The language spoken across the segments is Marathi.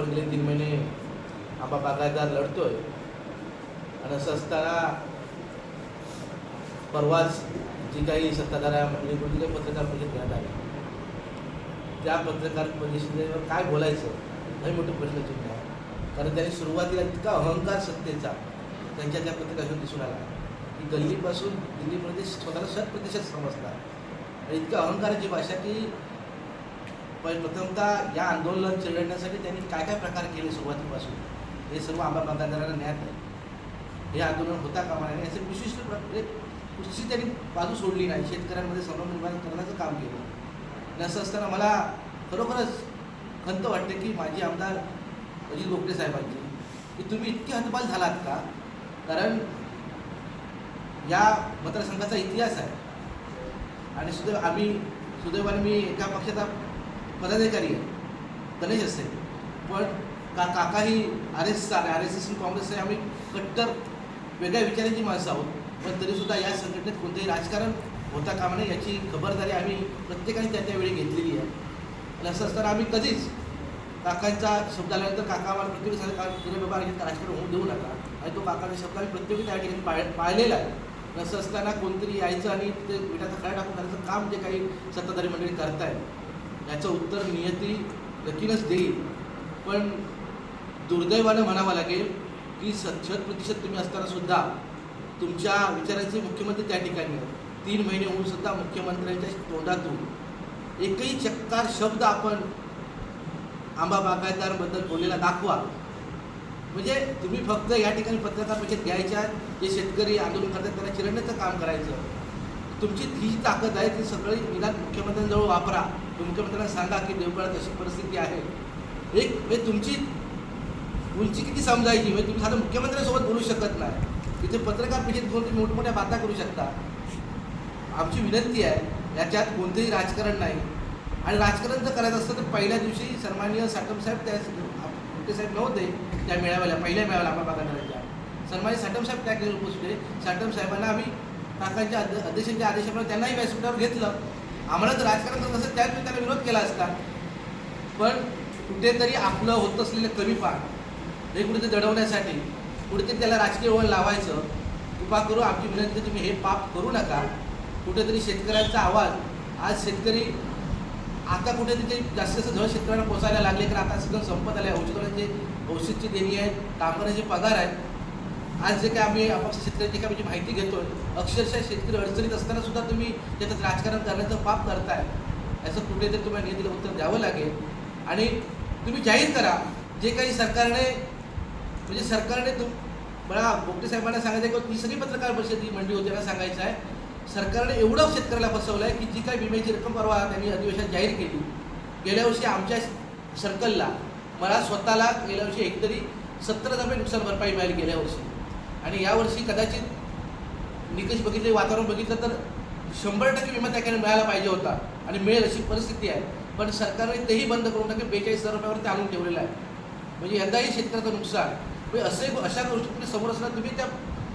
आपण गेले 3 महिने आंबा बागायतदार लढतोय आणि असं असताना परवाच जी काही सत्ताधाऱ्या मंडळीकडून जी काही पत्रकार परिषद घेण्यात आली त्या पत्रकार परिषदेवर काय बोलायचं हे मोठं प्रश्नचिन्ह आहे. कारण त्यांनी सुरुवातीला इतका अहंकार सत्तेचा त्यांच्या त्या पत्रकारातून दिसून आला की गल्लीपासून दिल्लीमध्ये स्वतःला 100% समजला आणि इतका अहंकाराची भाषा की प्रथमतः या आंदोलन चिरडण्यासाठी त्यांनी काय काय प्रकार केले सुरुवातीपासून हे सर्व आंबा बागायतदारांना ज्ञात आहे. हे आंदोलन होता कामा नये याचे विशिष्ट कुठची त्यांनी बाजू सोडली नाही. शेतकऱ्यांमध्ये संभ्रम निर्माण करण्याचं काम केलं. आणि असं असताना मला खरोखरच खंत वाटते की माजी आमदार अजित बोगटे साहेबांची की तुम्ही इतके हतबल झालात का. कारण या मतदारसंघाचा इतिहास आहे आणि सुदैवाने मी एका पक्षाचा पदाधिकारी आहे गणेश असेल पण काकाही RSS आणि RSS काँग्रेस आम्ही कट्टर वेगळ्या विचारांची माणसं आहोत. पण तरीसुद्धा या संघटनेत कोणतेही राजकारण होता कामा नये याची खबरदारी आम्ही प्रत्येकाने त्यावेळी घेतलेली आहे. आणि असं असताना आम्ही कधीच काकांचा शब्द आल्यानंतर काका आम्हाला प्रत्येक व्यवहार राजकारण होऊ देऊ नका आणि तो काकाचा शब्द आम्ही प्रत्येक त्या ठिकाणी पाळलेला आहे. असं असताना कोणतरी यायचं आणि ते विटाचा खडा टाकून करायचं काम जे काही सत्ताधारी मंडळी करतायत याचं उत्तर नियती नक्कीच देईल. पण दुर्दैवानं म्हणावं लागेल की 100% तुम्ही असताना सुद्धा तुमच्या विचारांचे मुख्यमंत्री त्या ठिकाणी आहेत. 3 महिने होऊन सुद्धा मुख्यमंत्र्यांच्या तोंडातून एकही चक्कार शब्द आपण आंबा बागायतदारांबद्दल बोललेला दाखवा. म्हणजे तुम्ही फक्त या ठिकाणी पत्रकार परिषद घ्यायच्या जे शेतकरी आंदोलन करतात त्यांना चिरडण्याचं काम करायचं. तुमची ही ताकद आहे ती सगळी निदान मुख्यमंत्र्यांजवळ वापरा. मुख्यमंत्र्यांना सांगा की देवगडात अशी परिस्थिती आहे. एक म्हणजे तुमची उंची किती समजायची म्हणजे तुम्ही साधं मुख्यमंत्र्यांसोबत बोलू शकत नाही. तिथे पत्रकार परिषद घेऊन तुम्ही मोठमोठ्या बाता करू शकता. आमची विनंती आहे याच्यात कोणतेही राजकारण नाही आणि राजकारण जर करायचं असतं तर पहिल्या दिवशी सन्माननीय साटमसाहेब त्या बोगटे साहेब नव्हते त्या मेळाव्याला पहिल्या मेळाव्याला आंबा बागायतदारांच्या सन्माननीय साटमसाहेब त्या ठिकाणी उपस्थित होते. साटम साहेबांना आम्ही काकांच्या अध्यक्षांच्या आदेशाप्रमाणे त्यांनाही व्यासपीठावर घेतलं. आम्हाला जर राजकारण करत असेल त्यावेळी त्याला विरोध केला असता. पण कुठेतरी आपलं होत असलेलं कमीपण हे कुठेतरी दडवण्यासाठी कुठेतरी त्याला राजकीय वळण लावायचं. कृपा करू आमची विनंती तुम्ही हे पाप करू नका. कुठेतरी शेतकऱ्यांचा आवाज आज शेतकरी आता कुठेतरी ते जास्त झळ शेतकऱ्यांना पोचायला लागले कारण आता सगळं संपत आलं आहे. औषधची देणी आहेत कामगारांचे पगार आहेत. आज जे काय आम्ही अपक्ष शेतकऱ्यांची काय म्हणजे माहिती घेतोय अक्षरशः शेतकरी अडचणीत असताना सुद्धा तुम्ही त्याच्यात राजकारण करण्याचं पाप करताय. याचं कुठेतरी तुम्हाला नियतीला उत्तर द्यावं लागेल आणि तुम्ही जाहीर करा जे काही सरकारने मला बोगटे साहेबांना सांगायचं आहे की सगळी पत्रकार परिषद ही मंडळी होती त्यांना सांगायचं आहे सरकारने एवढं शेतकऱ्याला फसवलं आहे की जी काही विम्याची रक्कम परवा त्यांनी अधिवेशनात जाहीर केली. गेल्या वर्षी आमच्या सर्कलला मला स्वतःला गेल्या वर्षी एकतरी 70,000 रुपये नुकसान भरपाई मिळाली गेल्या वर्षी आणि यावर्षी कदाचित निकष बघितले वातावरण बघितलं तर 100% विमा त्या ठिकाणी मिळायला पाहिजे होता आणि मिळेल अशी परिस्थिती आहे. पण सरकारने तेही बंद करून टाकले 42,000 रुपयावर ते आणून ठेवलेलं आहे. म्हणजे यंदाही शेतकऱ्याचं नुकसान म्हणजे अशा गोष्टी समोर असताना तुम्ही त्या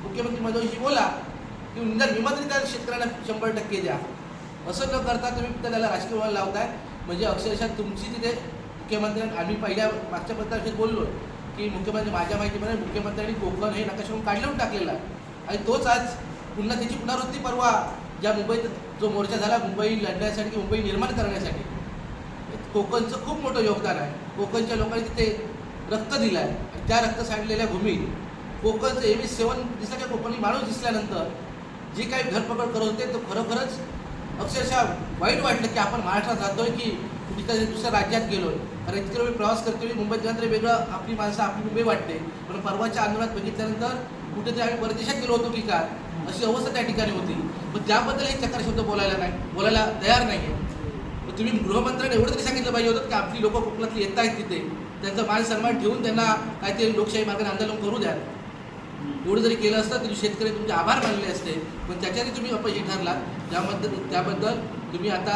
मुख्यमंत्री माझ्याशी बोला की निदान विमा तरी त्या शेतकऱ्यांना 100% द्या. असं न करता तुम्ही त्याला राजकीय वळण लावताय. म्हणजे अक्षरशः तुमची तिथे मुख्यमंत्र्यांनी आम्ही मागच्या पत्राविषयी बोललो की मुख्यमंत्री माझ्या माहितीप्रमाणे मुख्यमंत्र्यांनी कोकण हे नकाशावरून काढून टाकलेला आहे आणि तोच आज पुन्हा त्याची पुनरावृत्ती परवा ज्या मुंबईत जो मोर्चा झाला मुंबई लढण्यासाठी की मुंबई निर्माण करण्यासाठी कोकणचं खूप मोठं योगदान आहे. कोकणच्या लोकांनी तिथे रक्त दिलं आहे. त्या रक्त सांडलेल्या भूमीत कोकणचं MH7 दिसाच्या कोकणी माणूस दिसल्यानंतर जे काही धरपकड करत होते तो खरोखरच अक्षरशः वाईट वाटलं की आपण महाराष्ट्रात जातोय की कुठेतरी दुसऱ्या राज्यात गेलो. कारण इतके मी प्रवास करतोय मुंबईत गेल्यानंतर वेगळं आपली माणसं आपली मुंबई वाटते. पण परवाच्या आंदोलनात बघितल्यानंतर कुठेतरी आम्ही परदेशात गेलो होतो की काय अशी अवस्था त्या ठिकाणी होती. पण त्याबद्दल हे चक्कर शब्द बोलायला तयार नाही आहे. तुम्ही गृहमंत्र्यांनी एवढं तरी सांगितलं पाहिजे होतं की आपली लोकं कोकणातली येत आहेत तिथे त्यांचा मान सन्मान ठेवून त्यांना काहीतरी लोकशाही मार्गाने आंदोलन करू द्या. एवढं जरी केलं असतं तरी शेतकरी तुमचे आभार मानले असते. पण त्याच्याने तुम्ही अपयशी ठरलात. त्याबद्दल तुम्ही आता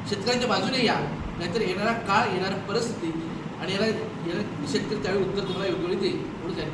शेतकऱ्यांच्या बाजूने या नाहीतर येणारा काळ येणारी परिस्थिती आणि याला शेतकरी त्यावेळी उत्तर तुम्हाला योग्य देईल. एवढंच आहे.